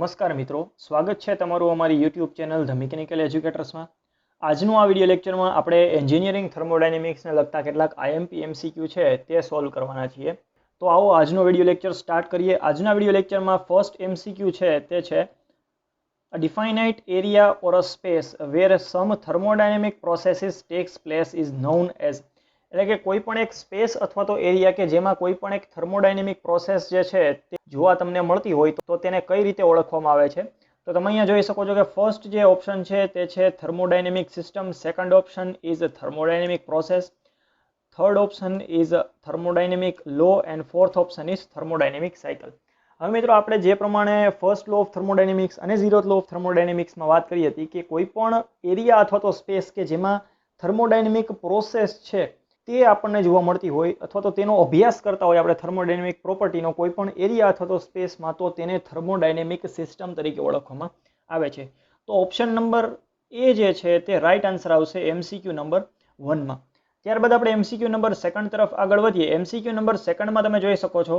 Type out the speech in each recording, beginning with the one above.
નમસ્કાર મિત્રો, સ્વાગત છે તમારું અમારી યુટ્યુબ ચેનલ ધ મિકેનિકલ એજ્યુકેટર્સમાં। આજનું આ વિડીયો લેક્ચરમાં આપણે એન્જિનિયરિંગ થર્મોડાયનેમિક્સને લગતા કેટલાક આઈએમપી એમસીક્યુ છે તે સોલ્વ કરવાના છીએ। તો આવો આજનો વિડીયો લેક્ચર સ્ટાર્ટ કરીએ। આજના વિડીયો લેક્ચરમાં ફર્સ્ટ એમસીક્યુ છે તે છે A definite area or a space where some thermodynamic processes takes place is known as, એટલે કે કોઈ પણ એક સ્પેસ અથવા તો એરિયા કે જેમાં કોઈ પણ એક થર્મોડાયનેમિક પ્રોસેસ જે છે તે જોવા તમને મળતી હોય તો તેને કઈ રીતે ઓળખવામાં આવે છે। તો તમે અહીંયા જોઈ શકો છો કે ફર્સ્ટ જે ઓપ્શન છે તે છે thermodynamic system, second option is thermodynamic process, third option is thermodynamic law and fourth option is thermodynamic cycle. હવે મિત્રો આપણે જે પ્રમાણે ફર્સ્ટ લો ઓફ થર્મોડાયનેમિક્સ અને ઝીરોથ લો ઓફ થર્મોડાયનેમિક્સમાં વાત કરી હતી કે કોઈ પણ એરિયા અથવા તો સ્પેસ કે જેમાં થર્મોડાયનેમિક પ્રોસેસ છે તે આપણને જોવા મળતી હોય અથવા તો તેનો અભ્યાસ કરતા હોય આપણે થર્મોડાયનેમિક પ્રોપર્ટીનો કોઈ પણ એરિયા અથવા તો સ્પેસમાં, તો તેને થર્મોડાયનેમિક સિસ્ટમ તરીકે ઓળખવામાં આવે છે। તો ઓપ્શન નંબર એ જે છે તે રાઈટ આન્સર આવશે એમસીક્યુ નંબર 1માં। ત્યારબાદ આપણે એમસીક્યુ નંબર સેકન્ડ તરફ આગળ વધીએ। એમસીક્યુ નંબર સેકન્ડમાં તમે જોઈ શકો છો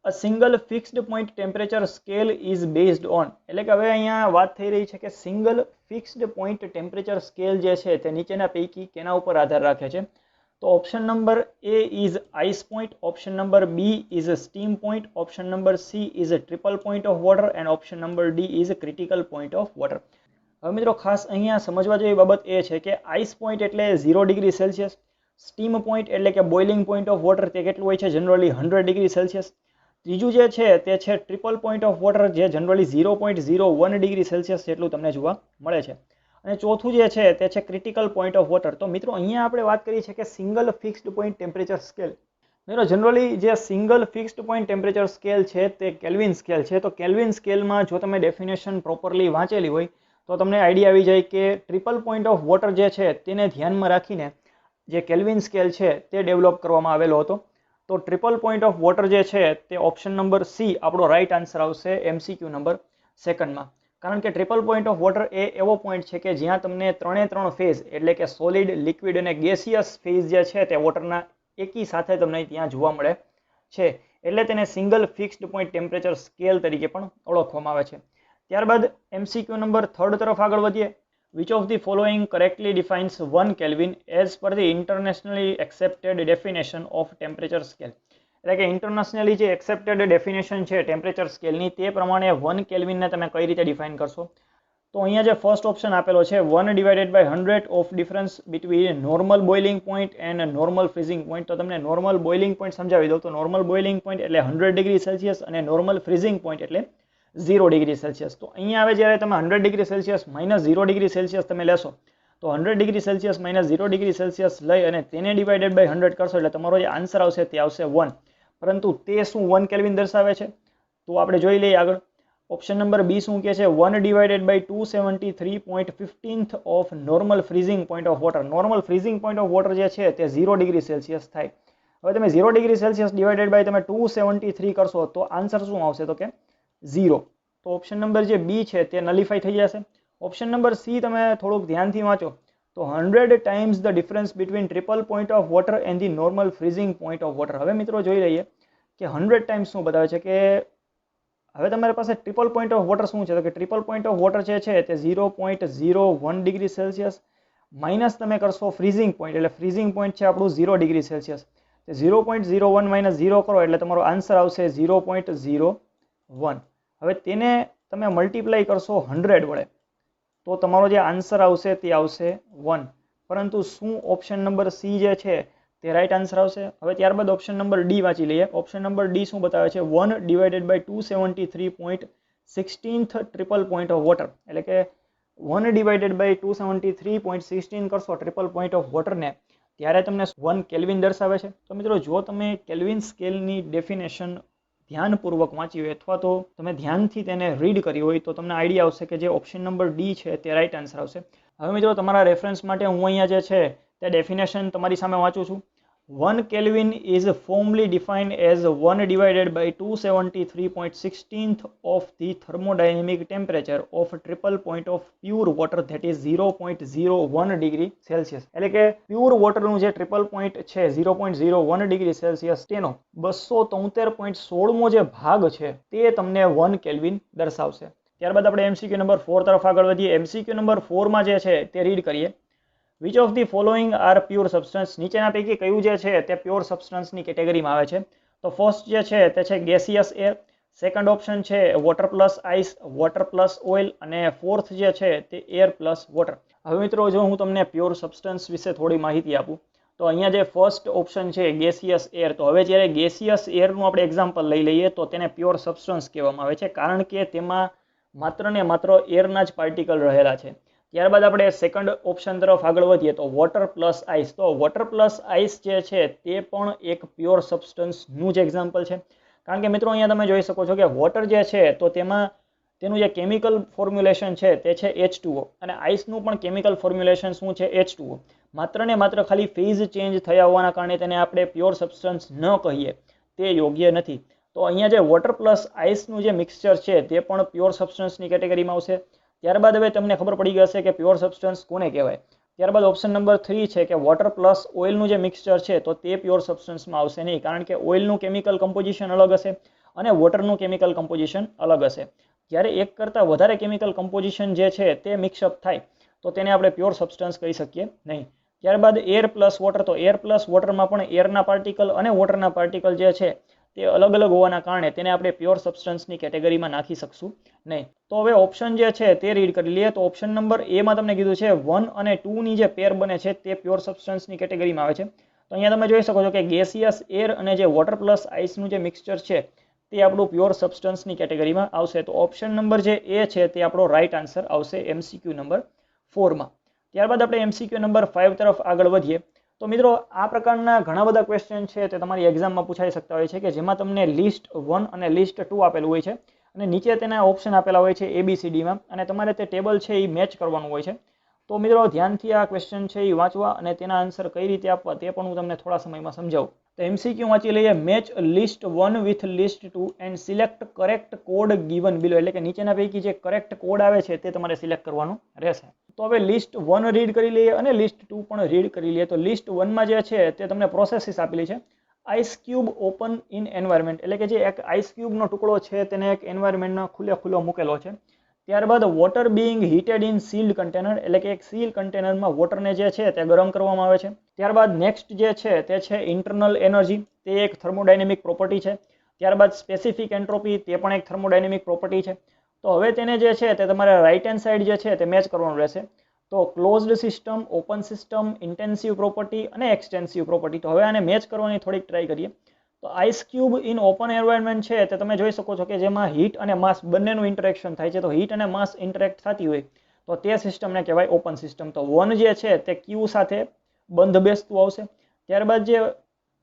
A single fixed point temperature scale is based on, એટલે કે હવે અહીંયા વાત થઈ રહી છે કે single fixed point temperature scale જે છે તે નીચેના પૈકી કેના ઉપર આધાર રાખે છે। તો option number A is ice point, option number B is steam point, option number C is triple point of water and option number D is critical point of water. હવે મિત્રો ખાસ અહીંયા સમજવા જેવી બાબત એ છે કે આઈસ પોઈન્ટ એટલે 0 ડિગ્રી સેલ્સિયસ, સ્ટીમ પોઈન્ટ એટલે કે બોઇલિંગ પોઈન્ટ ઓફ વોટર તે કેટલું હોય છે જનરલી 100 ડિગ્રી સેલ્સિયસ, ત્રીજું જે છે તે છે ટ્રિપલ પોઈન્ટ ઓફ વોટર જે જનરલી 0.01 ડિગ્રી સેલ્સિયસ જેટલું તમને જોવા મળે છે, અને ચોથું જે છે તે છે ક્રિટિકલ પોઈન્ટ ઓફ વોટર। તો મિત્રો અહીંયા આપણે વાત કરી છે કે single fixed point temperature scale. મિત્રો જનરલી જે single fixed point temperature scale છે તે કેલ્વિન સ્કેલ છે। તો કેલ્વિન સ્કેલમાં જો તમે ડેફિનેશન પ્રોપરલી વાંચેલી હોય તો તમને આઈડિયા આવી જાય કે ટ્રિપલ પોઈન્ટ ઓફ વોટર જે છે તેને ધ્યાનમાં રાખીને જે કેલ્વિન સ્કેલ છે તે ડેવલપ કરવામાં આવેલો હતો। તો ટ્રિપલ પોઈન્ટ ઓફ વોટર જે છે તે ઓપ્શન નંબર સી આપણો રાઈટ આન્સર આવશે એમસીક્યુ નંબર સેકન્ડમાં। કારણ કે ટ્રિપલ પોઈન્ટ ઓફ વોટર એ એવો પોઈન્ટ છે કે જ્યાં તમને ત્રણ ફેઝ એટલે કે સોલિડ, લિક્વિડ અને ગેસિયસ ફેઝ જે છે તે વોટરના એકી સાથે તમને ત્યાં જોવા મળે છે, એટલે તેને single fixed point temperature scale તરીકે પણ ઓળખવામાં આવે છે। ત્યારબાદ એમસીક્યુ નંબર થર્ડ તરફ આગળ વધીએ। Which of the following correctly defines 1 Kelvin as per the internationally accepted definition of temperature scale? એટલે કે ઇન્ટરનેશનલી જે એક્સેપ્ટેડ ડેફિનેશન છે ટેમ્પરેચર સ્કેલની તે પ્રમાણે 1 કેલ્વિનને તમે કઈ રીતે ડિફાઇન કરશો? તો અહીંયા જે ફર્સ્ટ ઓપ્શન આપેલો છે 1 divided by 100 of difference between normal boiling point and normal freezing point. તો તમને નોર્મલ બોઇલિંગ પોઈન્ટ સમજાવી દઉં તો નોર્મલ બોઇલિંગ પોઈન્ટ એટલે 100 ડિગ્રી સેલ્સિયસ અને નોર્મલ ફ્રીઝિંગ પોઈન્ટ એટલે 0 ડિગ્રી સેલ્સિયસ। તો અહીંયા આવે જ્યારે તમે 100 degree Celsius minus 0 degree Celsius તમે લેશો તો 100 degree Celsius minus 0 degree Celsius લઈ અને તેને ડિવાઇડેડ બાય 100 કરશો એટલે તમારો જે આન્સર આવશે તે આવશે 1। પરંતુ તે શું 1 કેલ્વિન દર્શાવે છે તો આપણે જોઈ લઈએ આગળ। ઓપ્શન નંબર બી શું કહે છે 1 divided by 273.15 of normal freezing point of water. Normal freezing point of water જે છે તે 0 ડિગ્રી સેલ્સિયસ થાય। હવે તમે 0 ડિગ્રી સેલ્સિયસ ડિવાઇડેડ બાય તમે 273 કરશો તો આન્સર શું આવશે તો કે 0। તો ઓપ્શન નંબર જે બી છે તે નલિફાઈ થઈ જશે। ઓપ્શન નંબર સી તમે થોડુંક ધ્યાનથી વાંચો તો 100 times the difference between triple point of water and the normal freezing point of water. હવે મિત્રો જોઈ લઈએ કે 100 ટાઈમ્સ શું બતાવે છે કે હવે તમારી પાસે ટ્રિપલ પોઈન્ટ ઓફ વોટર શું છે તો કે ટ્રિપલ પોઈન્ટ ઓફ વોટર જે છે તે 0.01 ડિગ્રી સેલ્સિયસ માઇનસ તમે કરશો ફ્રીઝિંગ પોઈન્ટ, એટલે ફ્રીઝિંગ પોઈન્ટ છે આપણું 0 ડિગ્રી સેલ્સિયસ। 0.01 માઇનસ 0 કરો એટલે તમારો આન્સર આવશે 0.01। હવે તેને તમે મલ્ટીપ્લાય કરશો 100 વડે તો તમારો જે આન્સર આવશે તે આવશે 1। પરંતુ શું ઓપ્શન નંબર સી જે છે તે રાઈટ આન્સર આવશે? હવે ત્યારબાદ ઓપ્શન નંબર ડી વાંચી લઈએ। ઓપ્શન નંબર ડી શું બતાવે છે 1 divided by 273.16 triple point of water, એટલે કે 1 ડિવાઇડેડ બાય 273.16 કરશો ટ્રિપલ પોઈન્ટ ઓફ વોટરને ત્યારે તમને 1 કેલ્વિન દર્શાવે છે। તો મિત્રો જો તમે કેલ્વિન સ્કેલની ડેફિનેશન ધ્યાનપૂર્વક વાંચી હોય અથવા તો તમે ધ્યાનથી તેને રીડ કરી હોય તો તમને આઈડિયા આવશે કે જે ઓપ્શન નંબર ડી છે તે રાઈટ આન્સર આવશે। હવે મિત્રો તમારા રેફરન્સ માટે હું અહીંયા જે છે તે ડેફિનેશન તમારી સામે વાંચું છું। 1 Kelvin is formally defined as 1 divided by 273.16th of the thermodynamic temperature of triple point of pure water, that is 0.01 degree Celsius. એટલે કે પ્યોર વોટરનું જે ટ્રિપલ પોઈન્ટ છે 0.01 ડિગ્રી સેલ્સિયસ તેનો 273.16મો જે ભાગ છે તે તમને 1 કેલ્વિન દર્શાવશે. ત્યારબાદ આપણે MCQ નંબર 4 તરફ આગળ વધીએ. MCQ નંબર 4 માં જે છે તે રીડ કરીએ. Which of the following are pure substance? નીચેના પૈકી કયું જે છે તે પ્યોર સબસ્ટન્સની કેટેગરીમાં આવે છે? તો ફર્સ્ટ જે છે તે છે ગેસિયસ એર, સેકન્ડ ઓપ્શન છે water plus ice, water plus oil, અને ફોર્થ જે છે તે એર પ્લસ વોટર. હવે મિત્રો જો હું તમને પ્યોર સબસ્ટન્સ વિશે થોડી માહિતી આપું તો અહીંયા જે ફર્સ્ટ ઓપ્શન છે ગેસિયસ એર, તો હવે જ્યારે ગેસિયસ એરનું આપણે એક્ઝામ્પલ લઈ લઈએ તો તેને પ્યોર સબસ્ટન્સ કહેવામાં આવે છે, કારણ કે તેમાં માત્ર ને માત્ર એરના જ પાર્ટિકલ રહેલા છે. ત્યારબાદ આપણે સેકન્ડ ઓપ્શન તરફ આગળ વધીએ તો વોટર પ્લસ આઈસ. તો વોટર પ્લસ આઈસ જે છે તે પણ એક પ્યોર સબસ્ટન્સનું જ એક્ઝામ્પલ છે, કારણ કે મિત્રો અહીંયા તમે જોઈ શકો છો કે વોટર જે છે તો તેમાં તેનું જે કેમિકલ ફોર્મ્યુલેશન છે તે છે H2O, અને આઈસનું પણ કેમિકલ ફોર્મ્યુલેશન શું છે H2O. માત્ર ને માત્ર ખાલી ફેઝ ચેન્જ થયા હોવાના કારણે તેને આપણે પ્યોર સબસ્ટન્સ ન કહીએ તે યોગ્ય નથી. તો અહીંયા જે વોટર પ્લસ આઈસનું જે મિક્સચર છે તે પણ પ્યોર સબસ્ટન્સની કેટેગરીમાં આવશે. ત્યારબાદ હવે તમને ખબર પડી જશે કે પ્યોર સબસ્ટન્સ કોને કહેવાય. ત્યારબાદ ઓપ્શન નંબર 3 છે કે વોટર પ્લસ ઓઇલનું જે મિક્સચર છે તો તે પ્યોર સબસ્ટન્સમાં આવશે નહીં, કારણ કે ઓઇલનું કેમિકલ કમ્પોઝિશન અલગ હશે અને વોટરનું કેમિકલ કમ્પોઝિશન અલગ હશે. જ્યારે એક કરતાં વધારે કેમિકલ કમ્પોઝિશન જે છે તે મિક્સઅપ થાય તો તેને આપણે પ્યોર સબસ્ટન્સ કહી શકીએ નહીં. ત્યારબાદ એર પ્લસ વોટર. તો એર પ્લસ વોટરમાં પણ એરના પાર્ટિકલ અને વોટરના પાર્ટિકલ જે છે તે અલગ અલગ હોવાના કારણે તેને આપણે પ્યોર સબસ્ટન્સની કેટેગરીમાં નાખી શકશું નહીં. તો હવે ઓપ્શન જે છે તે રીડ કરી લઈએ. તો ઓપ્શન નંબર એમાં તમને કીધું છે 1 અને 2ની જે પેર બને છે તે પ્યોર સબસ્ટન્સની કેટેગરીમાં આવે છે. તો અહીંયા તમે જોઈ શકો છો કે ગેસિયસ એર અને જે વોટર પ્લસ આઈસનું જે મિક્સચર છે તે આપણું પ્યોર સબસ્ટન્સની કેટેગરીમાં આવશે. તો ઓપ્શન નંબર જે એ છે તે આપણો રાઈટ આન્સર આવશે MCQ નંબર 4માં. ત્યારબાદ આપણે MCQ નંબર 5 તરફ આગળ વધીએ. તો મિત્રો આ પ્રકારના ઘણા બધા ક્વેશ્ચન છે તે તમારી એક્ઝામમાં પૂછાઈ શકતા હોય છે કે જેમાં તમને લિસ્ટ 1 અને લિસ્ટ 2 આપેલું હોય છે અને નીચે તેના ઓપ્શન આપેલા હોય છે ABCDમાં, અને તમારે તે ટેબલ છે એ મેચ કરવાનું હોય છે. તો મિત્રો ધ્યાનથી આ ક્વેશ્ચન છે એ વાંચવા અને તેના આન્સર કઈ રીતે આપવા તે પણ હું તમને થોડા સમયમાં સમજાવું. તો MCQ વાંચી લઈએ. Match list 1 with list 2 and select correct code given below. એટલે કે નીચેના પૈકી જે કરેક્ટ કોડ આવે છે તે તમારે સિલેક્ટ કરવાનું રહેશે. તો હવે લિસ્ટ 1 રીડ કરી લઈએ અને લિસ્ટ 2 પણ રીડ કરી લઈએ. તો લિસ્ટ 1માં જે છે તે તમને પ્રોસેસીસ આપેલી છે. Ice cube open in environment, એટલે કે જે એક આઈસ ક્યુબનો ટુકડો છે તેને એક એન્વાયરમેન્ટમાં ખુલ્લો મૂકેલો છે. ત્યારબાદ water being heated in sealed container, એટલે કે એક સીલ કન્ટેનરમાં વોટરને જે છે તે ગરમ કરવામાં આવે છે. ત્યારબાદ નેક્સ્ટ જે છે તે છે ઇન્ટરનલ એનર્જી, તે એક થર્મોડાયનેમિક પ્રોપર્ટી છે. ત્યારબાદ સ્પેસિફિક એન્ટ્રોપી, તે પણ એક થર્મોડાયનેમિક પ્રોપર્ટી છે. તો હવે તેને જે છે તે તમારે રાઇટ હેન્ડ સાઈડ જે છે તે મેચ કરવાનું રહેશે. તો closed system, open system, intensive property અને એક્સટેન્સિવ પ્રોપર્ટી. તો હવે આને મેચ કરવાની થોડીક ટ્રાય કરીએ. તો ice cube in open environment છે તે તમે જોઈ શકો છો કે જેમાં હીટ અને માસ બંનેનું ઇન્ટરેક્શન થાય છે. તો હીટ અને માસ ઇન્ટરેક્ટ થતી હોય તો તે સિસ્ટમને કહેવાય ઓપન સિસ્ટમ. તો 1 જે છે તે ક્યુ સાથે બંધ બેસતું આવશે. ત્યારબાદ જે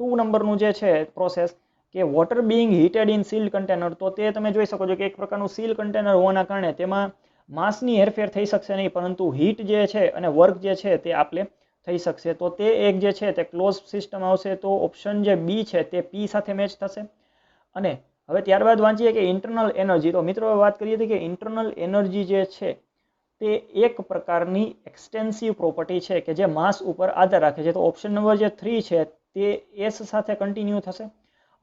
2 નંબરનું જે છે પ્રોસેસ કે water being heated in sealed container, તો તે તમે જોઈ શકો છો કે એક પ્રકારનું સીલ કન્ટેનર હોવાના કારણે તેમાં માસની હેરફેર થઈ શકશે નહીં, પરંતુ હીટ જે છે અને વર્ક જે છે તે આપલે થઈ શકશે. તો તે એક જે છે તે ક્લોઝ સિસ્ટમ આવશે. તો ઓપ્શન જે બી છે તે પી સાથે મેચ થશે. અને હવે ત્યારબાદ વાંચીએ કે ઇન્ટરનલ એનર્જી. તો મિત્રો વાત કરીએ હતી કે ઇન્ટરનલ એનર્જી જે છે તે એક પ્રકારની એક્સટેન્સિવ પ્રોપર્ટી છે કે જે માસ ઉપર આધાર રાખે છે. તો ઓપ્શન નંબર જે 3 છે તે એસ સાથે કન્ટિન્યુ થશે.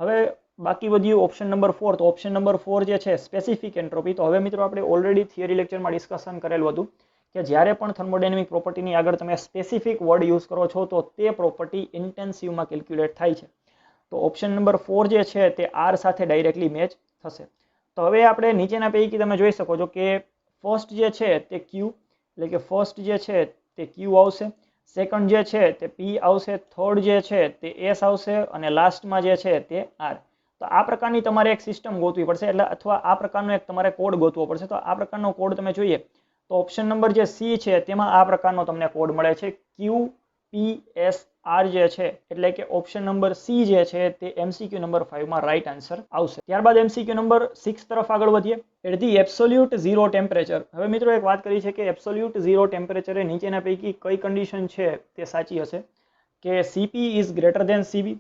હવે બાકી વધ્યું ઓપ્શન નંબર 4. તો ઓપ્શન નંબર 4 જે છે સ્પેસિફિક એન્ટ્રોપી. તો હવે મિત્રો આપણે ઓલરેડી થિયરી લેક્ચરમાં ડિસ્કશન કરેલું હતું કે જ્યારે પણ થર્મોડાયનેમિક પ્રોપર્ટીની આગળ તમે સ્પેસિફિક વર્ડ યુઝ કરો છો તો તે પ્રોપર્ટી ઇન્ટેન્સિવમાં કેલ્ક્યુલેટ થાય છે. તો ઓપ્શન નંબર 4 જે છે તે આર સાથે ડાયરેક્ટલી મેચ થશે. તો હવે આપણે નીચેના પૈકી તમે જોઈ શકો છો કે ફર્સ્ટ જે છે તે ક્યુ, એટલે કે ફર્સ્ટ જે છે તે ક્યુ આવશે, સેકન્ડ જે છે તે પી આવશે, થર્ડ જે છે તે એસ આવશે અને લાસ્ટમાં જે છે તે આર. તો આ પ્રકારની તમારે એક સિસ્ટમ ગોતવી પડશે, એટલે અથવા આ પ્રકારનો એક તમારે કોડ ગોતવો પડશે. તો આ પ્રકારનો કોડ તમે જોઈએ તો ઓપ્શન નંબર જે સી છે તેમાં આ પ્રકારનો તમને કોડ મળે છે QPSR જે છે, એટલે કે ઓપ્શન નંબર સી જે છે તે MCQ નંબર 5માં રાઈટ આન્સર આવશે. ત્યારબાદ MCQ નંબર 6 તરફ આગળ વધીએ. At the absolute zero temperature. હવે મિત્રો એક વાત કરી છે કે એબ્સોલ્યુટ ઝીરો ટેમ્પરેચરે નીચેના પૈકી કઈ કન્ડિશન છે તે સાચી હશે? કે CP is greater than CV,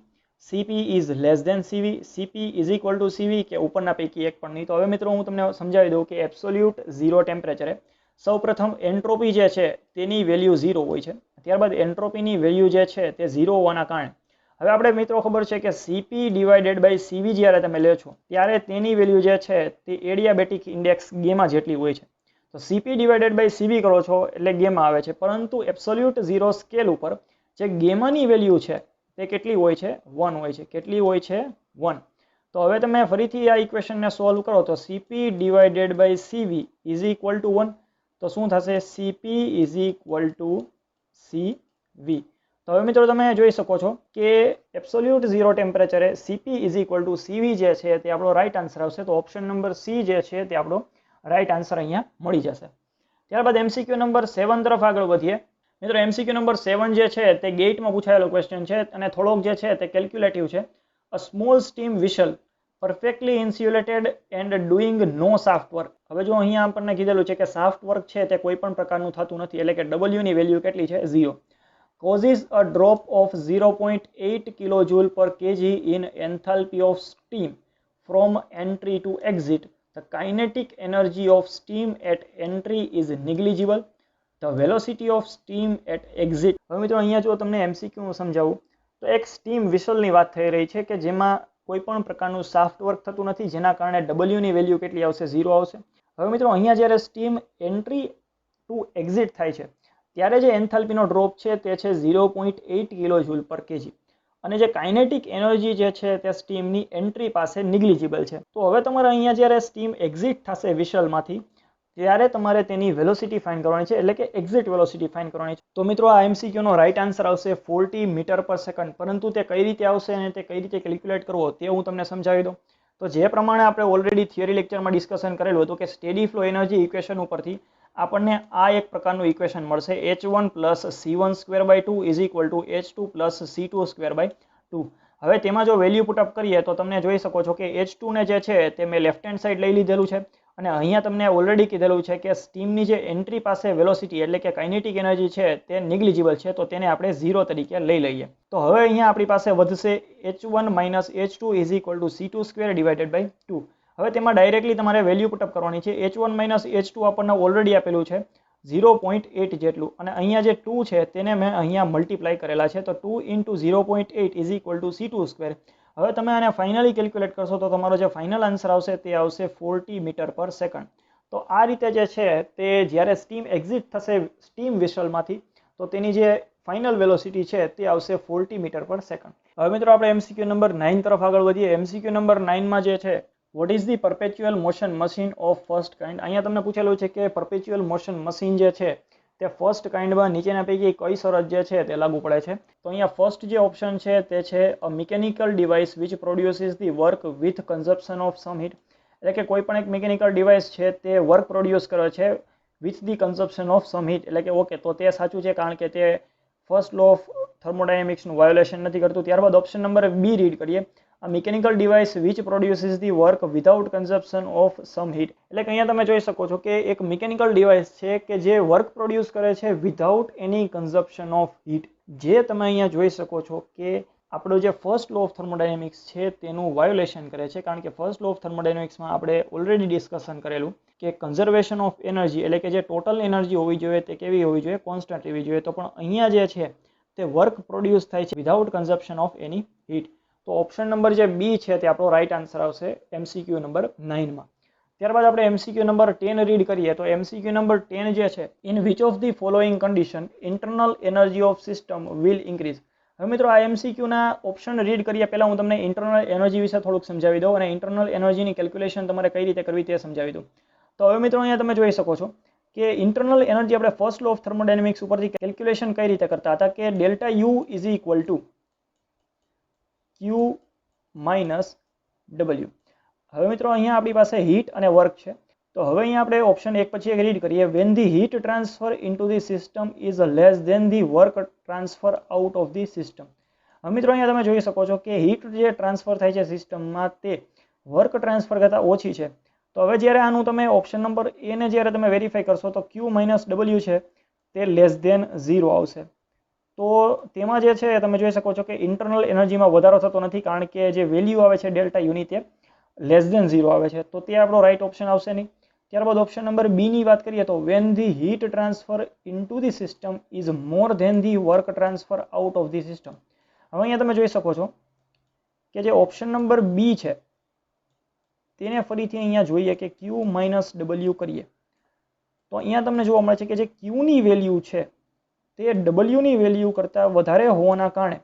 CP is less than CV, CP is equal to CV, કે ઉપરના પૈકી એક પણ નહીં. તો હવે મિત્રો હું તમને સમજાવી દઉં કે એબ્સોલ્યુટ ઝીરો ટેમ્પરેચરે સૌપ્રથમ એન્ટ્રોપી જે છે તેની વેલ્યુ 0 હોય છે. ત્યારબાદ એન્ટ્રોપીની વેલ્યુ જે છે તે 0 હોવાના કારણે હવે આપણે મિત્રો ખબર છે કે સીપી ડિવાઇડેડ બાય સીવી જ્યારે તમે લે છો ત્યારે તેની વેલ્યુ જે છે તે એડિયાબેટિક ઇન્ડેક્સ ગેમા જેટલી હોય છે. તો સીપી ડિવાઇડેડ બાય સીવી કરો છો એટલે ગેમા આવે છે, પરંતુ એબ્સોલ્યુટ ઝીરો સ્કેલ ઉપર જે ગેમાની વેલ્યુ છે તે કેટલી હોય છે? 1 હોય છે. કેટલી હોય છે? 1. તો હવે તમે ફરીથી આ ઇક્વેશનને સોલ્વ કરો તો CP divided by CV is equal to 1. તો શું થશે? CP is equal to CV. તો હવે મિત્રો તમે જોઈ શકો છો કે એબ્સોલ્યુટ ઝીરો ટેમ્પરેચરે CP is equal to CV જે છે તે આપણો રાઈટ આન્સર આવશે. તો ઓપ્શન નંબર સી જે છે તે આપણો રાઈટ આન્સર અહીંયા મળી જશે. ત્યારબાદ એમસીક્યુ નંબર 7 તરફ આગળ વધીએ. મિત્રો એમસીક્યુ નંબર 7 જે છે તે ગેટમાં પૂછાયેલો ક્વેશ્ચન છે અને થોડોક જે છે તે કેલ્ક્યુલેટિવ છે. A small steam whistle perfectly insulated and doing no shaft work. હવે જો અહીંયા આપણને કીધેલું છે કે સાફ્ટ વર્ક છે તે કોઈ પણ પ્રકારનું થતું નથી, એટલે કે W ની વેલ્યુ કેટલી છે? 0. causes a drop of 0.8 kilojoule per kg in enthalpy of steam from entry to exit. The kinetic energy of steam at entry is negligible. The velocity of steam at exit. હવે મિત્રો અહીંયા જો તમને MCQ હું સમજાવું તો એક steam વિસલની વાત થઈ રહી છે કે જેમાં કોઈ પણ પ્રકારનું સાફ્ટ વર્ક થતું નથી, જેના કારણે W ની વેલ્યુ કેટલી આવશે? 0 આવશે. હવે મિત્રો અહીંયા જ્યારે સ્ટીમ એન્ટ્રી ટુ એક્ઝિટ થાય છે ત્યારે જે એન્થાલ્પીનો ડ્રોપ છે તે છે 0.8 કિલોજૂલ પર કેજી, અને જે કાઇનેટિક એનર્જી જે છે તે સ્ટીમની એન્ટ્રી પાસે નિગ્લિજિબલ છે. તો હવે તમારે અહીંયા જ્યારે સ્ટીમ એક્ઝિટ થશે વિશલમાંથી ત્યારે તમારે તેની વેલોસિટી ફાઇન્ડ કરવાની છે, એટલે કે એક્ઝિટ વેલોસિટી ફાઇન્ડ કરવાની છે. તો મિત્રો આ એમસીક્યુનો રાઈટ આન્સર આવશે 40 મીટર પર સેકન્ડ. પરંતુ તે કઈ રીતે આવશે અને તે કઈ રીતે કેલ્ક્યુલેટ કરવો તે હું તમને સમજાવી દઉં. તો જે પ્રમાણે આપણે ઓલરેડી થિયરી લેક્ચરમાં ડિસ્કશન કરેલું હતું કે સ્ટેડી ફ્લો એનર્જી ઇક્વેશન ઉપરથી આપણને આ એક પ્રકારનું ઇક્વેશન મળશે, h1 plus c1 square by 2 is equal to h2 plus c2 square by 2. હવે તેમાં જો વેલ્યુ પુટઅપ કરીએ તો તમને જોઈ શકો છો કે h2 ને જે છે તે મેં લેફ્ટ હેન્ડ સાઈડ લઈ લીધેલું છે, અને અહીંયા તમને ઓલરેડી કીધેલું છે કે સ્ટીમની જે એન્ટ્રી પાસે વેલોસિટી એટલે કે કાઇનેટિક એનર્જી છે તે નિગ્લિજિબલ છે, તો તેને આપણે 0 તરીકે લઈ લઈએ. તો હવે અહીંયા આપણી પાસે વધશે h1 minus h2 is equal to c2 square divided by 2. હવે તેમાં ડાયરેક્ટલી તમારે વેલ્યુ પુટઅપ કરવાની છે. h1 માઇનસ h2 આપણને ઓલરેડી આપેલું છે 0.8 જેટલું, અને અહીંયા જે 2 છે તેને મેં અહીંયા મલ્ટીપ્લાય કરેલા છે. તો 2 into 0.8 is equal to c2 square. હવે તમે આને ફાઇનલી કેલ્ક્યુલેટ કરશો તો તમારો જે ફાઇનલ આન્સર આવશે તે આવશે 40 મીટર પર સેકન્ડ. તો આ રીતે જે છે તે જ્યારે સ્ટીમ એક્ઝિટ થશે સ્ટીમ વિસલમાંથી તો તેની જે ફાઇનલ વેલોસિટી છે તે આવશે 40 મીટર પર સેકન્ડ. હવે મિત્રો આપણે એમસીક્યુ નંબર 9 તરફ આગળ વધીએ. એમસીક્યુ નંબર 9માં જે છે what is the perpetual motion machine of first kind. અહીંયા તમને પૂછેલું છે કે પરપેચ્યુઅલ મોશન મશીન જે છે તે ફર્સ્ટ કાઇન્ડમાં નીચેના પૈકી કઈ શરત જે છે તે લાગુ પડે છે. તો અહીંયા ફર્સ્ટ જે ઓપ્શન છે તે છે a mechanical device which produces the work with consumption of some heat. એટલે કે કોઈ પણ એક મિકેનિકલ ડિવાઇસ છે તે વર્ક પ્રોડ્યુસ કરે છે with the consumption of some heat. એટલે કે ઓકે, તો તે સાચું છે કારણ કે તે ફર્સ્ટ લો ઓફ થર્મોડાયનેમિક્સનું વાયોલેશન નથી કરતું. ત્યારબાદ ઓપ્શન નંબર બી રીડ કરીએ. A mechanical device which produces the work without consumption of some heat. એટલે કે અહીંયા તમે જોઈ શકો છો કે એક મિકેનિકલ ડિવાઇસ છે કે જે વર્ક પ્રોડ્યુસ કરે છે without any consumption of heat. જે તમે અહીંયા જોઈ શકો છો કે આપણો જે ફર્સ્ટ લો ઓફ થર્મોડાયનેમિક્સ છે તેનું વાયોલેશન કરે છે, કારણ કે ફર્સ્ટ લો ઓફ થર્મોડાયનેમિક્સમાં આપણે ઓલરેડી ડિસ્કશન કરેલું કે કન્ઝર્વેશન ઓફ એનર્જી એટલે કે જે ટોટલ એનર્જી હોવી જોઈએ તે કેવી હોવી જોઈએ? કોન્સ્ટન્ટ રહેવી જોઈએ. તો પણ અહીંયા જે છે તે વર્ક પ્રોડ્યુસ થાય છે without consumption of any heat. તો ઓપ્શન નંબર જે બી છે તે આપણો રાઈટ આન્સર આવશે એમસીક્યુ નંબર 9માં. ત્યારબાદ આપણે એમસીક્યુ નંબર 10 રીડ કરીએ. તો એમસીક્યુ નંબર 10 જે છે in which of the following condition internal energy of system will increase. હવે મિત્રો આ એમસીક્યુના ઓપ્શન રીડ કરીએ પહેલા હું તમને ઇન્ટરનલ એનર્જી વિશે થોડુંક સમજાવી દઉં અને ઇન્ટરનલ એનર્જીની કેલ્ક્યુલેશન તમારે કઈ રીતે કરવી તે સમજાવી દઉં. તો હવે મિત્રો અહીંયા તમે જોઈ શકો છો કે ઇન્ટરનલ એનર્જી આપણે ફર્સ્ટ લો ઓફ થર્મોડાયનેમિક્સ ઉપરથી કેલ્ક્યુલેશન કઈ રીતે કરતા હતા કે delta you is equal two Q minus W. હવે મિત્રો અહીંયા આપણી પાસે હીટ અને વર્ક છે. તો હવે અહીંયા આપણે ઓપ્શન એક પછી એક રીડ કરીએ. When the heat transfer into the system is less than the work transfer out of the system. હવે મિત્રો અહીંયા તમે જોઈ શકો છો કે હીટ જે ટ્રાન્સફર થાય છે સિસ્ટમમાં તે વર્ક ટ્રાન્સફર કરતાં ઓછી છે. તો હવે જ્યારે આનું તમે ઓપ્શન નંબર એ ને જ્યારે તમે વેરીફાઈ કરશો તો Q માઇનસ W છે તે લેસ દેન 0 આવશે. તો તેમાં જે છે તમે જોઈ શકો છો કે ઇન્ટરનલ એનર્જીમાં વધારો થતો નથી, કારણ કે જે વેલ્યુ આવે છે ડેલ્ટા યુની તે <0 આવે છે, તો તે આપણો રાઈટ ઓપ્શન આવશે નહીં. ત્યારબાદ ઓપ્શન નંબર બી ની વાત કરીએ તો when the heat transfer into the system is more than the work transfer out of the system. હવે અહીંયા તમે જોઈ શકો છો કે જે ઓપ્શન નંબર બી છે તેને ફરીથી અહીંયા જોઈએ કે ક્યુ માઇનસ ડબલ્યુ કરીએ તો અહીંયા તમને જોવા મળે છે કે જે ક્યુની વેલ્યુ છે તે ડબલ્યુની વેલ્યુ કરતાં વધારે હોવાના કારણે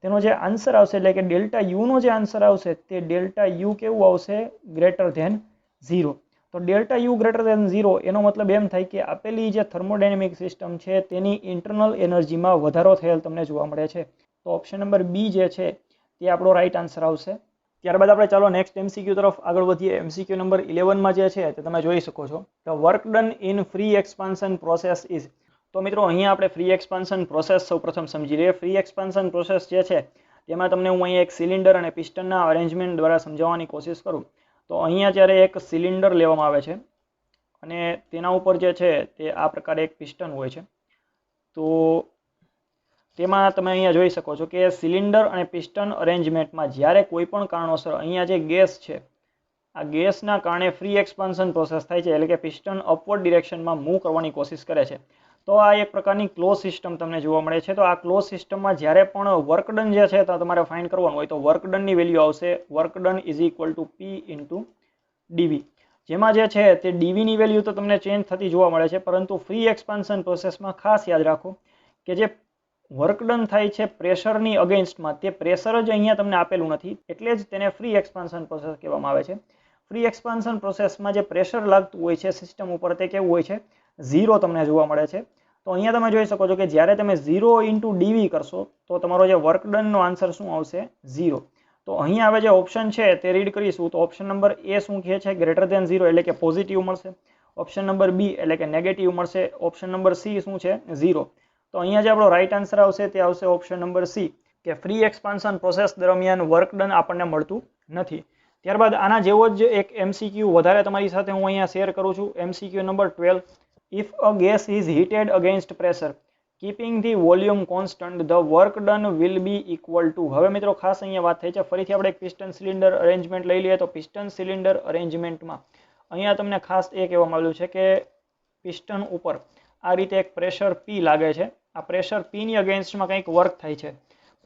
તેનો જે આન્સર આવશે એટલે કે ડેલ્ટા યુનો જે આન્સર આવશે તે ડેલ્ટા યુ કેવું આવશે? Greater than 0. તો ડેલ્ટા યુ ગ્રેટર ધેન 0 એનો મતલબ એમ થાય કે આપેલી જે થર્મોડાયનેમિક સિસ્ટમ છે તેની ઇન્ટરનલ એનર્જીમાં વધારો થયેલ તમને જોવા મળે છે. તો ઓપ્શન નંબર બી જે છે તે આપણો રાઈટ આન્સર આવશે. ત્યારબાદ આપણે ચાલો નેક્સ્ટ એમસીક્યુ તરફ આગળ વધીએ. એમસીક્યુ નંબર 11માં જે છે તે તમે જોઈ શકો છો કે work done in free expansion process is. તો મિત્રો અહીંયા આપણે ફ્રી એક્સપાન્શન પ્રોસેસ સૌપ્રથમ સમજી લઈએ. ફ્રી એક્સપાન્શન પ્રોસેસ જે છે તેમાં તમને હું અહીંયા એક સિલિન્ડર અને પિસ્ટનના અરેન્જમેન્ટ દ્વારા સમજાવવાની કોશિશ કરું તો અહીંયા જ્યારે એક સિલિન્ડર લેવામાં આવે છે અને તેના ઉપર જે છે તે આ પ્રકારે એક પિસ્ટન હોય છે, તો તેમાં તમે અહીંયા જોઈ શકો છો કે સિલિન્ડર અને પિસ્ટન અરેન્જમેન્ટમાં જ્યારે કોઈ પણ કારણોસર અહીંયા જે ગેસ છે આ ગેસના કારણે ફ્રી એક્સપાન્શન પ્રોસેસ થાય છે, એટલે કે પિસ્ટન અપવર્ડ ડિરેક્શનમાં મૂવ કરવાની કોશિશ કરે છે, તો આ એક પ્રકારની ક્લોઝ સિસ્ટમ તમને જોવા મળે છે. તો આ ક્લોઝ સિસ્ટમમાં જ્યારે પણ વર્કડન જે છે તો તમારે ફાઇન્ડ કરવાનું હોય તો વર્કડનની વેલ્યુ આવશે work done is equal to P into DV. જેમાં જે છે તે ડીવીની વેલ્યુ તો તમને ચેન્જ થતી જોવા મળે છે, પરંતુ ફ્રી એક્સપાન્શન પ્રોસેસમાં ખાસ યાદ રાખો કે જે વર્કડન થાય છે પ્રેશરની અગેન્સ્ટમાં તે પ્રેશર જ અહીંયા તમને આપેલું નથી, એટલે જ તેને ફ્રી એક્સપાન્શન પ્રોસેસ કહેવામાં આવે છે. ફ્રી એક્સપાન્શન પ્રોસેસમાં જે પ્રેશર લાગતું હોય છે સિસ્ટમ ઉપર તે કેવું હોય છે? 0 તમને જોવા મળે છે. તો અહીંયા તમે જોઈ શકો છો કે જ્યારે તમે 0 ઇન્ટુ ડીવી કરશો તો તમારો જે વર્કડનનો આન્સર શું આવશે? 0. તો અહીંયા હવે જે ઓપ્શન છે તે રીડ કરીશું તો ઓપ્શન નંબર એ શું કહે છે? ગ્રેટર ધેન 0 એટલે કે પોઝિટિવ મળશે. ઓપ્શન નંબર બી એટલે કે નેગેટિવ મળશે. ઓપ્શન નંબર સી શું છે? 0. તો અહીંયા જે આપણો રાઈટ આન્સર આવશે તે આવશે ઓપ્શન નંબર સી, કે ફ્રી એક્સપાન્શન પ્રોસેસ દરમિયાન વર્કડન આપણને મળતું નથી. ત્યારબાદ આના જેવો જ એક એમસીક્યુ વધારે તમારી સાથે હું અહીંયા શેર કરું છું. MCQ number 12. If a gas is heated against pressure, keeping the volume constant, the work done will be equal to. હવે મિત્રો ખાસ અહીંયા વાત થઈ છે, ફરીથી આપણે એક પિસ્ટન સિલિન્ડર અરેન્જમેન્ટ લઈ લઈએ તો પિસ્ટન સિલિન્ડર અરેન્જમેન્ટમાં અહીંયા તમને ખાસ એ કહેવામાં આવ્યું છે કે પિસ્ટન ઉપર આ રીતે એક પ્રેશર પી લાગે છે. આ પ્રેશર પીની અગેન્સ્ટમાં કંઈક વર્ક થાય છે,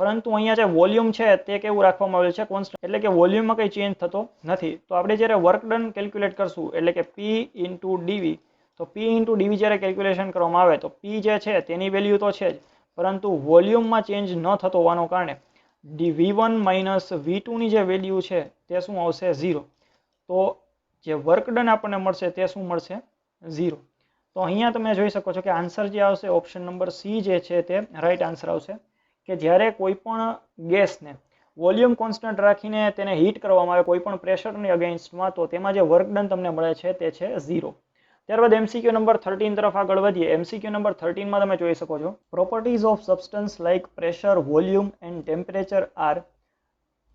પરંતુ અહીંયા જે વોલ્યુમ છે તે કેવું રાખવામાં આવેલું છે? કોન્સ્ટન્ટ, એટલે કે વોલ્યુમમાં કંઈ ચેન્જ થતો નથી. તો આપણે જ્યારે વર્ક ડન કેલ્ક્યુલેટ કરશું એટલે કે પી ઇન્ટુ ડીવી, તો પી ઇન્ટુ ડીવી જ્યારે કેલ્ક્યુલેશન કરવામાં આવે તો પી જે છે તેની વેલ્યુ તો છે જ, પરંતુ વોલ્યુમમાં ચેન્જ ન થતો હોવાનો કારણે V1 માઇનસ V2ની જે વેલ્યુ છે તે શું આવશે? 0. તો જે વર્કડન આપણને મળશે તે શું મળશે? 0. તો અહીંયા તમે જોઈ શકો છો કે આન્સર જે આવશે ઓપ્શન નંબર સી જે છે તે રાઈટ આન્સર આવશે, કે જ્યારે કોઈ પણ ગેસને વોલ્યુમ કોન્સ્ટન્ટ રાખીને તેને હીટ કરવામાં આવે કોઈ પણ પ્રેશરની અગેન્સ્ટમાં તો તેમાં જે વર્કડન તમને મળે છે તે છે 0. ત્યારબાદ એમસીક્યુ નંબર 13 તરફ આગળ વધીએ. એમસીક્યુ નંબર 13માં તમે જોઈ શકો છો properties of substance like pressure, volume and temperature are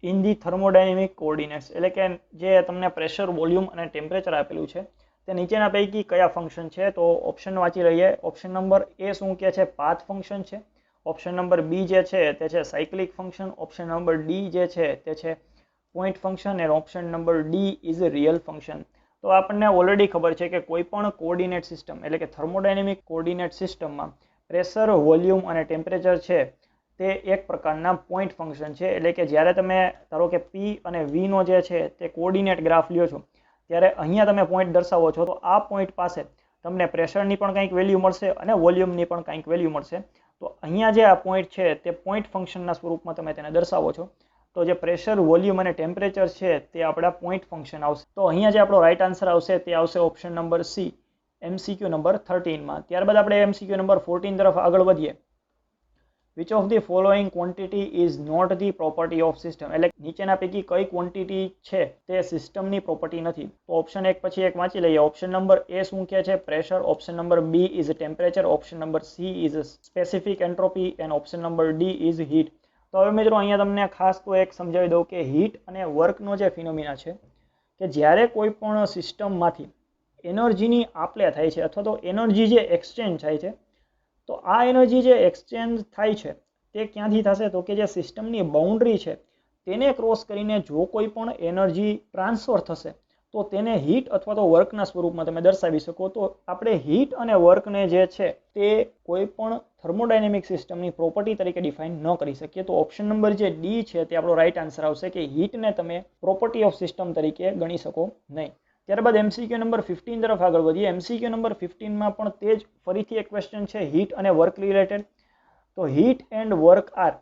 in the thermodynamic coordinates, એટલે કે જે તમને પ્રેશર, વોલ્યુમ અને ટેમ્પરેચર આપેલું છે તે નીચેના પૈકી કયા ફંક્શન છે? તો ઓપ્શન વાંચી લઈએ. ઓપ્શન નંબર એ શું કહે છે? પાથ ફંક્શન છે. ઓપ્શન નંબર બી જે છે તે છે cyclic function. Option number D જે છે તે છે પોઈન્ટ ફંક્શન અને option number D is real function. તો આપણને ઓલરેડી ખબર છે કે કોઈ પણ કોઓર્ડિનેટ સિસ્ટમ એટલે કે થર્મોડાયનેમિક કોઓર્ડિનેટ સિસ્ટમમાં પ્રેશર, વોલ્યુમ અને ટેમ્પરેચર છે તે એક પ્રકારના પોઈન્ટ ફંક્શન છે. એટલે કે જ્યારે તમે ધારો કે પી અને વીનો જે છે તે કોઓર્ડિનેટ ગ્રાફ લ્યો છો ત્યારે અહીંયા તમે પોઈન્ટ દર્શાવો છો તો આ પોઈન્ટ પાસે તમને પ્રેશરની પણ કંઈક વેલ્યુ મળશે અને વોલ્યુમની પણ કંઈક વેલ્યુ મળશે. તો અહીંયા જે આ પોઈન્ટ છે તે પોઈન્ટ ફંક્શનના સ્વરૂપમાં તમે તેને દર્શાવો છો. તો જે પ્રેશર, વોલ્યુમ અને ટેમ્પરેચર છે તે આપણા પોઈન્ટ ફંક્શન આવશે. તો અહીંયા જે આપણો રાઈટ આન્સર આવશે તે આવશે option number C, MCQ number 13માં. ત્યારબાદ આપણે એમસીક્યુ નંબર 14 તરફ આગળ વધીએ. Which of the following quantity is not the property of system, એટલે નીચેના પૈકી કઈ ક્વોન્ટિટી છે તે સિસ્ટમની પ્રોપર્ટી નથી? તો ઓપ્શન એક પછી એક વાંચી લઈએ. ઓપ્શન નંબર એ શું કહે છે? Pressure. Option number B is temperature. Option number C is specific entropy and option number D is heat. તો હવે મિત્રો અહીંયા તમને ખાસ તો એક સમજાવી દઉં કે હીટ અને વર્કનો જે ફિનોમિના છે કે જ્યારે કોઈ પણ સિસ્ટમમાંથી એનર્જીની આપલે થાય છે અથવા તો એનર્જી જે એક્સચેન્જ થાય છે તો આ એનર્જી જે એક્સચેન્જ થાય છે તે ક્યાંથી થશે? તો કે જે સિસ્ટમની બાઉન્ડ્રી છે તેને ક્રોસ કરીને જો કોઈ પણ એનર્જી ટ્રાન્સફર થશે તો તેને હીટ અથવા તો વર્કના સ્વરૂપમાં તમે દર્શાવી શકો. તો આપણે હીટ અને વર્કને જે છે તે કોઈ પણ થર્મોડાયનેમિક સિસ્ટમની પ્રોપર્ટી તરીકે ડિફાઇન ન કરી શકીએ. તો ઓપ્શન નંબર જે ડી છે તે આપણો રાઈટ આન્સર આવશે કે હીટને તમે પ્રોપર્ટી ઓફ સિસ્ટમ તરીકે ગણી શકો નહીં. ત્યારબાદ એમસીક્યુ નંબર 15 તરફ આગળ વધીએ. એમસીક્યુ નંબર 15માં પણ તે જ ફરીથી એક ક્વેશ્ચન છે હીટ અને વર્ક રિલેટેડ. તો heat and work are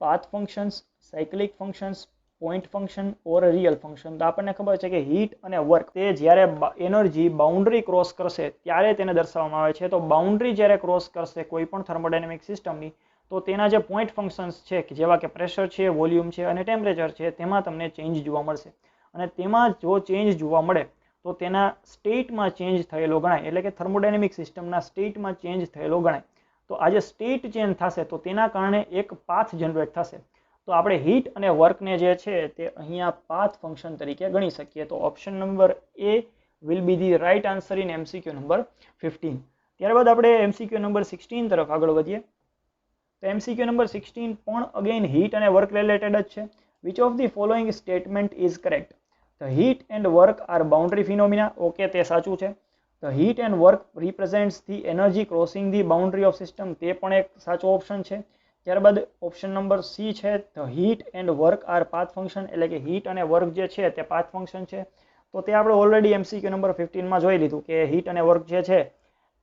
path functions, cyclic functions, point function or real function. તો આપણને ખબર છે કે હીટ અને વર્ક તે જ્યારે એનર્જી બાઉન્ડ્રી ક્રોસ કરશે ત્યારે તેને દર્શાવવામાં આવે છે. તો બાઉન્ડ્રી જ્યારે ક્રોસ કરશે કોઈ પણ થર્મોડાયનેમિક સિસ્ટમની તો તેના જે પોઈન્ટ ફંક્શન્સ છે જેવા કે પ્રેશર છે, વોલ્યુમ છે અને ટેમ્પરેચર છે તેમાં તમને ચેન્જ જોવા મળશે. અને તેમાં જો ચેન્જ જોવા મળે તો તેના સ્ટેટમાં ચેન્જ થયેલો ગણાય, એટલે કે થર્મોડાયનેમિક સિસ્ટમના સ્ટેટમાં ચેન્જ થયેલો ગણાય. તો આ જે સ્ટેટ ચેન્જ થશે તો તેના કારણે એક પાથ જનરેટ થશે. તો આપણે હીટ અને વર્કને જે છે તે અહીંયા પાથ ફંક્શન તરીકે ગણી શકીએ. તો option number A will be the right answer in MCQ number 15. ત્યારબાદ આપણે એમસીક્યુ નંબર 16 તરફ આગળ વધીએ. તો એમસીક્યુ નંબર 16 પણ અગેન હીટ અને વર્ક રિલેટેડ જ છે. Which of the following statement is correct? The heat and work are boundary phenomena. Okay, તે સાચું છે. The heat and work represents the energy crossing the boundary of system. તે પણ એક સાચો ઓપ્શન છે. ત્યારબાદ ઓપ્શન નંબર સી છે the heat and work are path function, એટલે કે હીટ અને વર્ક જે છે તે પાથ ફંક્શન છે. તો તે આપણે ઓલરેડી એમસીક્યુ નંબર 15માં જોઈ લીધું કે હીટ અને વર્ક જે છે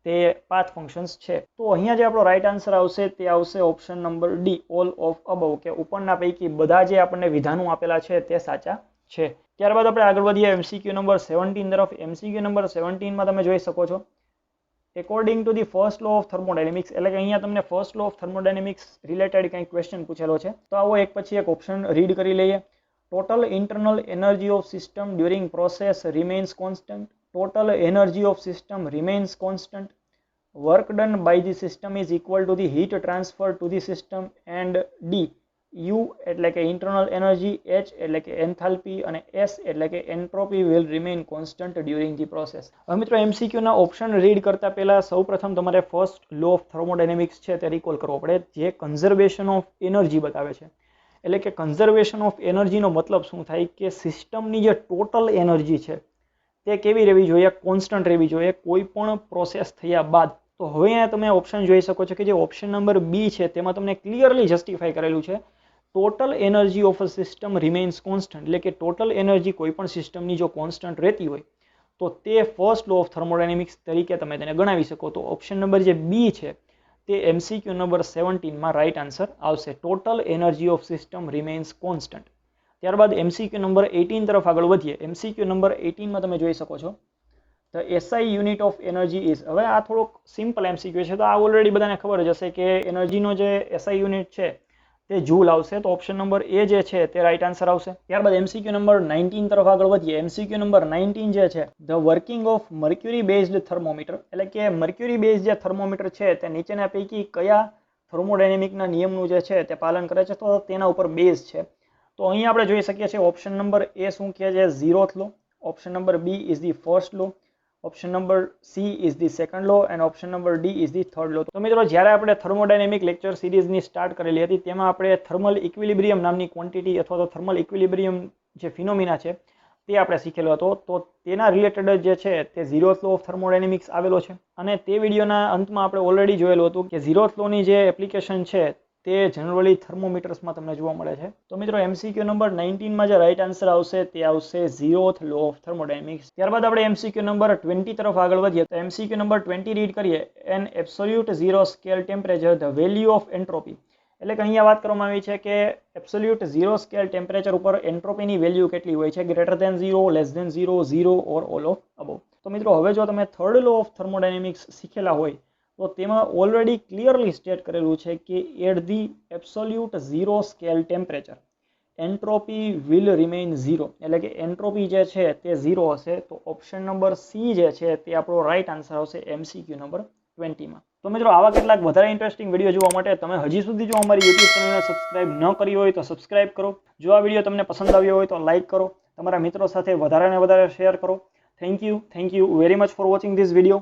તે પાથ ફંક્શન્સ છે. તો અહીંયા જે આપણો રાઈટ આન્સર આવશે તે આવશે option number D, all of above, કે ઉપરના પૈકી બધા જે આપણને વિધાનો આપેલા છે તે સાચા છે. ત્યારબાદ આપણે આગળ વધીએ એમસીક્યુ નંબર 17 તરફ. એમસીક્યુ નંબર 17માં તમે જોઈ શકો છો according to the first law of thermodynamics, એટલે કે અહીંયા તમને first law of thermodynamics related કંઈક ક્વેશ્ચન પૂછેલો છે. તો આવો એક પછી એક ઓપ્શન રીડ કરી લઈએ. Total internal energy of system during process remains constant. Total energy of system remains constant. Work done by the system is equal to the heat transfer to the system. And D U એટલે કે internal energy, H એટલે કે enthalpy અને S એટલે કે entropy will remain constant during the process. હવે મિત્રો એમસીક્યુના option read કરતા પહેલા સૌપ્રથમ તમારે ફર્સ્ટ લો ઓફ થર્મોડાયનેમિક્સ છે તે રિકોલ કરવો પડે, જે કન્ઝર્વેશન ઓફ એનર્જી બતાવે છે. એટલે કે કન્ઝર્વેશન ઓફ એનર્જીનો મતલબ શું થાય કે સિસ્ટમની જે ટોટલ એનર્જી છે તે કેવી રહેવી જોઈએ? કોન્સ્ટન્ટ રહેવી જોઈએ કોઈ પણ પ્રોસેસ થયા બાદ. તો હવે અહીંયા તમે ઓપ્શન જોઈ શકો છો કે જે ઓપ્શન નંબર બી છે તેમાં તમને ક્લિયરલી જસ્ટિફાઈ કરેલું છે total energy of a system remains constant, એટલે કે ટોટલ એનર્જી કોઈ પણ સિસ્ટમની જો કોન્સ્ટન્ટ રહેતી હોય તો તે ફર્સ્ટ લો ઓફ થર્મોડાયનેમિક્સ તરીકે તમે તેને ગણાવી શકો. તો ઓપ્શન નંબર જે બી છે તે એમસીક્યુ નંબર 17માં રાઈટ આન્સર આવશે. Total energy of system remains constant. ત્યારબાદ એમસીક્યુ નંબર 18 તરફ આગળ વધીએ. એમસીક્યુ નંબર 18માં તમે જોઈ શકો છો the SI unit of energy is. હવે આ થોડોક સિમ્પલ એમસીક્યુ છે, તો આ ઓલરેડી બધાને ખબર જ હશે કે એનર્જીનો જે એસઆઈ યુનિટ છે તે જૂલ આવશે. તો ઓપ્શન નંબર એ જે છે તે રાઈટ આન્સર આવશે. ત્યારબાદ એમસીક્યુ નંબર 19 તરફ આગળ વધીએ. એમસીક્યુ નંબર 19 જે છે the working of mercury based thermometer, એટલે કે મર્ક્યુરી બેઝ જે થર્મોમીટર છે તે નીચેના પૈકી કયા થર્મોડાયનેમિકના નિયમનું જે છે તે પાલન કરે છે? તો તેના ઉપર બેઝ છે. તો અહીંયા આપણે જોઈ શકીએ છીએ ઓપ્શન નંબર એ શું કહે છે? 0th law. Option number B is the first law. Option number C is the second law and option number D is the third law. તો મિત્રો જ્યારે આપણે થર્મોડાયનેમિક લેક્ચર સિરીઝની સ્ટાર્ટ કરેલી હતી તેમાં આપણે થર્મલ ઇક્વિલિબ્રિયમ નામની ક્વોન્ટિટી અથવા તો થર્મલ ઇક્વિલિબ્રિયમ જે ફિનોમિના છે તે આપણે શીખેલો હતો. તો તેના રિલેટેડ જે છે તે 0th લો ઓફ થર્મોડાયનેમિક્સ આવેલો છે અને તે વિડીયોના અંતમાં આપણે ઓલરેડી જોયેલું હતું કે 0th લોની જે એપ્લિકેશન છે તે જનરલી થર્મોમીટર્સમાં તમને જોવા મળે છે. તો મિત્રો એમસીક્યુ નંબર 19માં જે રાઈટ આન્સર આવશે તે આવશે 0th લો ઓફ થર્મોડાયનેમિક્સ. ત્યારબાદ આપણે એમસીક્યુ નંબર 20 તરફ આગળ વધીએ. તો એમસીક્યુ નંબર 20 રીડ કરીએ. An absolute zero scale temperature the value of entropy, એટલે કે અહીંયા વાત કરવામાં આવી છે કે એબ્સોલ્યુટ ઝીરો સ્કેલ ટેમ્પરેચર ઉપર એન્ટ્રોપીની વેલ્યુ કેટલી હોય છે? Greater than 0, less than 0, 0 or all of above. તો મિત્રો હવે જો તમે થર્ડ લો ઓફ થર્મોડાયનેમિક્સ શીખેલા હોય તો તેમાં ઓલરેડી ક્લિયરલી સ્ટેટ કરેલું છે કે at the absolute zero scale temperature entropy will remain 0, એટલે કે એન્ટ્રોપી જે છે તે 0 હશે. તો ઓપ્શન નંબર સી જે છે તે આપણો રાઈટ આન્સર આવશે એમસીક્યુ નંબર 20માં. તો મિત્રો આવા કેટલાક વધારે ઇન્ટરેસ્ટિંગ વિડીયો જોવા માટે તમે હજી સુધી જો અમારી યુટ્યુબ ચેનલને સબસ્ક્રાઇબ ન કરી હોય તો સબસ્ક્રાઇબ કરો. જો આ વિડીયો તમને પસંદ આવ્યો હોય તો લાઇક કરો. તમારા મિત્રો સાથે વધારે ને વધારે શેર કરો. Thank you very much for watching this video.